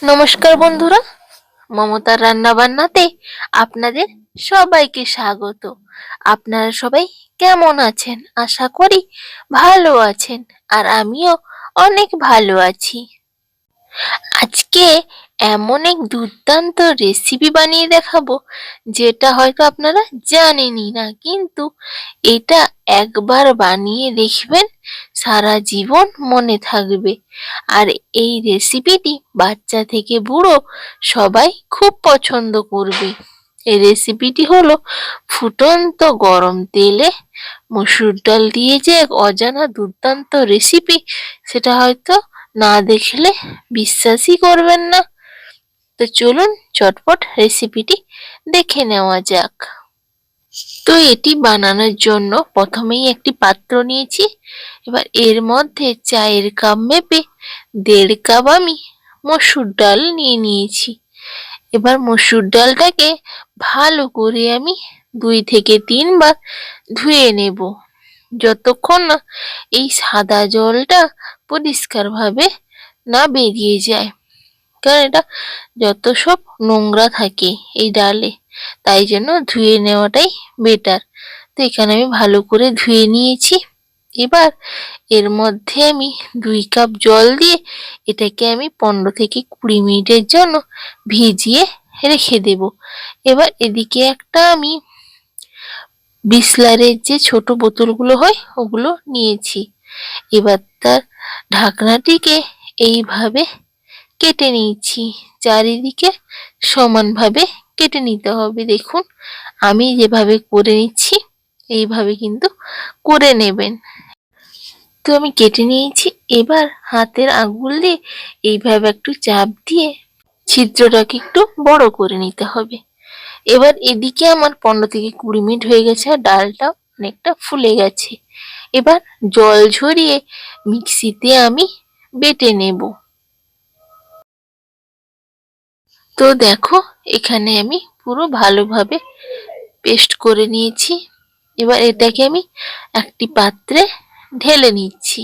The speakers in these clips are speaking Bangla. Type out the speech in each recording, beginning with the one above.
নমস্কার বন্ধুরা, মমতার রান্না বান্নাতে আপনাদের সবাইকে স্বাগত। আপনারা সবাই কেমন আছেন? আশা করি ভালো আছেন, আর আমিও অনেক ভালো আছি। আজকে এমন এক দুর্দান্ত রেসিপি বানিয়ে দেখাবো, যেটা হয়তো আপনারা জানেনই না, কিন্তু এটা একবার বানিয়ে দেখবেন, সারা জীবন মনে থাকবে। আর এই রেসিপিটি বাচ্চা থেকে বুড়ো সবাই খুব পছন্দ করবে। এই রেসিপিটি হলো ফুটন্ত গরম তেলে মসুর ডাল দিয়ে যে এক অজানা দুর্দান্ত রেসিপি, সেটা হয়তো না দেখলে বিশ্বাসই করবেন না। তো চলুন চটপট রেসিপিটি দেখে নেওয়া যাক। তো এটি বানানোর জন্য প্রথমেই একটি পাত্র নিয়েছি। এবার এর মধ্যে চায়ের কাপ মেপে 1.5 কাপ আমি মসুর ডাল নিয়েছি। এবার মসুর ডালটাকে ভালো করে আমি 2 থেকে 3 বার ধুয়ে নেব, যতক্ষণ না এই সাদা জলটা পরিষ্কারভাবে না বেরিয়ে যায়। কারণ এটা যত সব নোংরা থাকে এই ডালে, তাই জন্য ধুয়ে নেওয়াটাই বেটার। তো এখানে আমি ভালো করে ধুয়ে নিয়েছি। এবার এর মধ্যে আমি 2 কাপ জল দিয়ে এটাকে আমি 15 থেকে 20 মিনিটের জন্য ভিজিয়ে রেখে দেব। এবার এদিকে একটা আমি বিসলারের যে ছোট বোতলগুলো হয় ওগুলো নিয়েছি। এবার তার ঢাকনাটিকে এইভাবে কেটে নিয়েছি, চারিদিকে সমানভাবে কেটে নিতে হবে। দেখুন আমি যেভাবে করে নিচ্ছি, এইভাবে কিন্তু করে নেবেন। তো আমি কেটে নিয়েছি। এবার হাতের আঙুল দিয়ে এইভাবে একটু চাপ দিয়ে ছিদ্রটাকে একটু বড় করে নিতে হবে। এবার এদিকে আমার 15 থেকে 20 মিনিট হয়ে গেছে, আর ডালটা অনেকটা ফুলে গেছে। এবার জল ঝরিয়ে মিক্সিতে আমি বেটে নেব। তো দেখো এখানে আমি পুরো ভালোভাবে পেস্ট করে নিয়েছি। এবার এটাকে আমি একটি পাত্রে ঢেলে নিচ্ছি।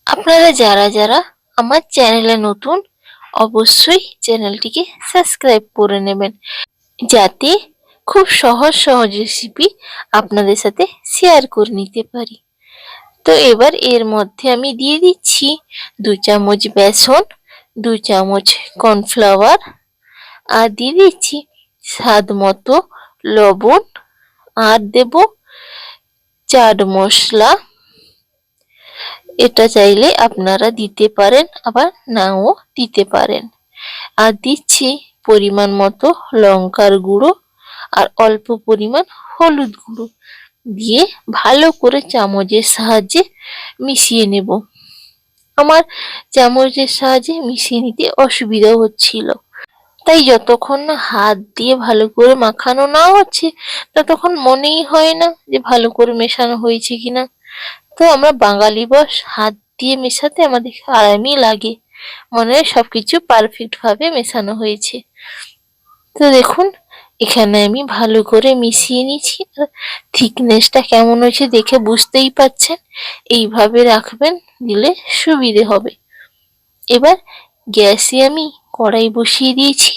আপনারা যারা যারা আমার চ্যানেলে নতুন, অবশ্যই চ্যানেলটিকে সাবস্ক্রাইব করে নেবেন, যাতে খুব সহজ সহজ রেসিপি আপনাদের সাথে শেয়ার করে নিতে পারি। তো এবার এর মধ্যে আমি দিয়ে দিচ্ছি 2 চামচ বেসন, 2 চামচ কর্নফ্লাওয়ার, আর দিয়ে দিচ্ছি স্বাদ মতো লবণ, আর দেব চাট মশলা। এটা চাইলে আপনারা দিতে পারেন, আবার নাও দিতে পারেন। আর দিচ্ছি পরিমাণ মতো লঙ্কার গুঁড়ো আর অল্প পরিমাণ হলুদ গুঁড়ো দিয়ে ভালো করে চামচের সাহায্যে মিশিয়ে নেব। আমার চামচের সাহায্যে মিশিয়ে নিতে অসুবিধা হচ্ছিল, তাই যতক্ষণ না হাত দিয়ে ভালো করে মাখানো না হচ্ছে, ততক্ষণ মনেই হয় না যে ভালো করে মেশানো হয়েছে কিনা। তো আমরা বাঙালি বস, হাত দিয়ে মেশাতে আমাদের আরামই লাগে, মনে হয় সবকিছু পারফেক্ট ভাবে মেশানো হয়েছে। তো দেখুন এখানে আমি ভালো করে মিশিয়ে নিয়েছি। থিকনেসটা কেমন হয়েছে দেখে বুঝতেই পাচ্ছেন। এইভাবে রাখবেন, দিলে সুবিধে হবে। এবার গ্যাসে আমি কড়াই বসিয়ে দিয়েছি।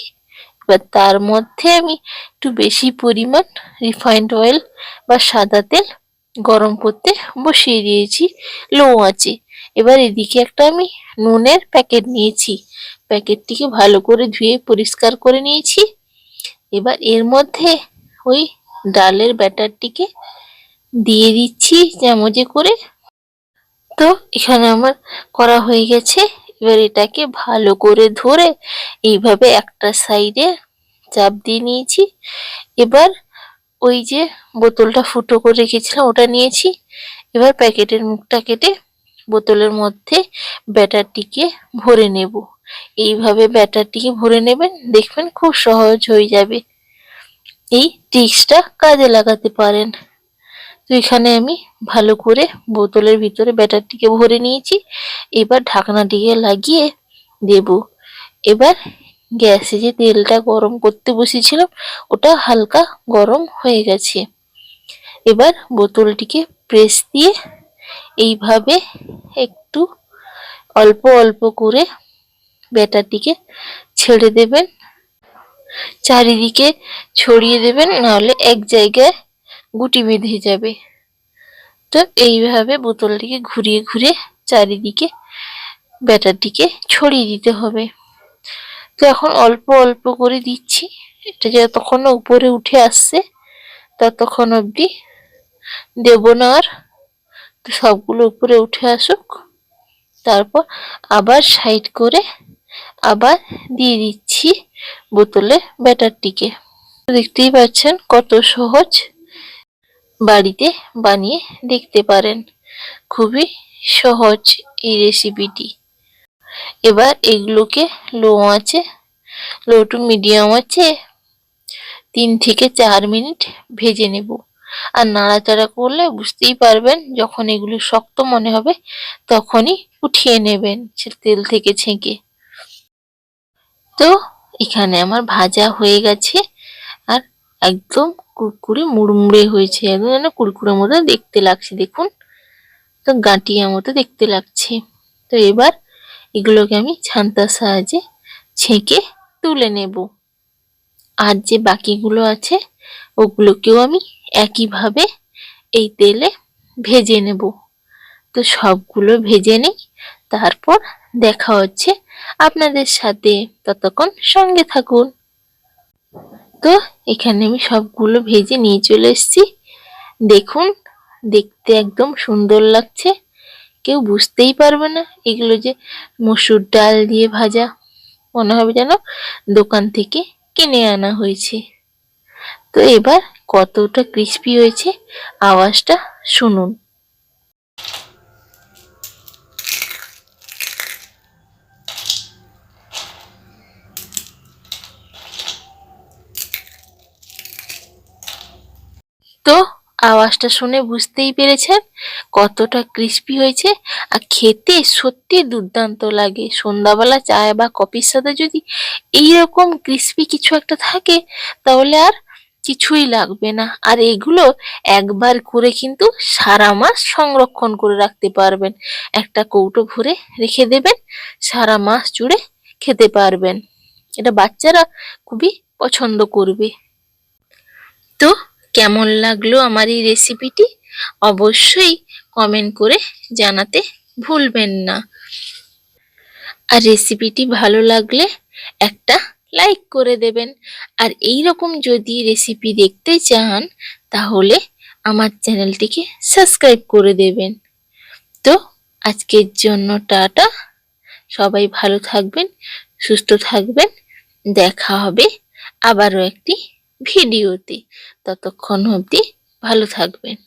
এবার তার মধ্যে আমি একটু বেশি পরিমাণ রিফাইন্ড অয়েল বা সাদা তেল গরম করতে বসিয়ে দিয়েছি লো আঁচে। এবার এদিকে একটা আমি নুনের প্যাকেট নিয়েছি, প্যাকেটটিকে ভালো করে ধুয়ে পরিষ্কার করে নিয়েছি। এবার এর মধ্যে ওই ডালের ব্যাটারটিকে দিয়ে দিচ্ছি চামচে করে। তো এখানে আমার করা হয়ে গেছে। এবার এটাকে ভালো করে ধরে এইভাবে একটা সাইডে চাপ দিয়ে নিয়েছি। এবার ওই যে বোতলটা ফুটো করে রেখেছিলাম ওটা নিয়েছি। এবার প্যাকেটের মুখটা কেটে বোতলের মধ্যে ব্যাটারটিকে ভরে নেব। এইভাবে ব্যাটারটিকে ভরে নেবেন, দেখবেন খুব সহজ হয়ে যাবে। এই ট্রিক্সটা কাজে লাগাতে পারেন। তো এখানে আমি ভালো করে বোতলের ভিতরে ব্যাটারটিকে ভরে নিয়েছি। এবার ঢাকনাটিকে লাগিয়ে দেব। এবার গ্যাসে যে তেলটা গরম করতে বসেছিলাম ওটা হালকা গরম হয়ে গেছে। এবার বোতলটিকে প্রেস দিয়ে এইভাবে একটু অল্প অল্প করে ব্যাটারটিকে ছেড়ে দেবেন, চারিদিকে ছড়িয়ে দেবেন, নাহলে এক জায়গায় গুটি বেঁধে যাবে। তো এইভাবে বোতলটিকে ঘুরিয়ে ঘুরিয়ে চারিদিকে ব্যাটারটিকে ছড়িয়ে দিতে হবে। তো এখন অল্প অল্প করে দিচ্ছি, এটা যতক্ষণ না উপরে উঠে আসছে ততক্ষণ অবধি দেব না আর। তো সবগুলো উপরে উঠে আসুক, তারপর আবার সাইড করে আবার দিয়ে দিচ্ছি বোতলে ব্যাটারটিকে। দেখতেই পাচ্ছেন কত সহজ, বাড়িতে বানিয়ে দেখতে পারেন, খুবই সহজ এই রেসিপিটি। এবার এগুলোকে লো টু মিডিয়াম আছে 3 থেকে 4 মিনিট ভেজে নেব। আর নাড়াচাড়া করলে বুঝতেই পারবেন, যখন এগুলো শক্ত মনে হবে তখনই উঠিয়ে নেবেন তেল থেকে ছেঁকে। তো এখানে আমার ভাজা হয়ে গেছে আর একদম কুড়কুড়ে মুড়মুড়ে হয়েছে, একদম যেন কুড়কুড়ের মতো দেখতে লাগছে, দেখুন তো গাঁটিয়ার মতো দেখতে লাগছে। তো এবার এগুলোকে আমি ছান্তার সাহায্যে ছেঁকে তুলে নেব। আর যে বাকিগুলো আছে ওগুলোকেও আমি একইভাবে এই তেলে ভেজে নেব। তো সবগুলো ভেজে নিই, তারপর দেখা হচ্ছে আপনাদের সাথে, ততক্ষণ সঙ্গে থাকুন। তো এখানে আমি সবগুলো ভেজে নিয়ে চলে এসেছি, দেখুন দেখতে একদম সুন্দর লাগছে, কেউ বুঝতেই পারবে না এগুলো যে মসুর ডাল দিয়ে ভাজা, মনে হবে যেন দোকান থেকে কিনে আনা হয়েছে। তো এবার কতটা ক্রিস্পি হয়েছে আওয়াজটা শুনুন। তো আওয়াজটা শুনে বুঝতেই পেরেছেন কতটা ক্রিস্পি হয়েছে, আর খেতে সত্যি দুর্দান্ত লাগে। সন্ধ্যাবেলা চায় বা কফির সাথে যদি এইরকম ক্রিস্পি কিছু একটা থাকে তাহলে আর কিছুই লাগবে না। আর এগুলো একবার করে কিন্তু সারা মাস সংরক্ষণ করে রাখতে পারবেন, একটা কৌটো ভরে রেখে দেবেন, সারা মাস জুড়ে খেতে পারবেন। এটা বাচ্চারা খুবই পছন্দ করবে। তো কেমন লাগলো আমার এই রেসিপিটি অবশ্যই কমেন্ট করে জানাতে ভুলবেন না। আর রেসিপিটি ভালো লাগলে একটা লাইক করে দেবেন। আর এই রকম যদি রেসিপি দেখতে চান তাহলে আমার চ্যানেলটিকে সাবস্ক্রাইব করে দেবেন। তো আজকের জন্য টাটা, সবাই ভালো থাকবেন, সুস্থ থাকবেন, দেখা হবে আবারও একটি ভিডিওতে, ততক্ষণ অবধি ভালো থাকবেন।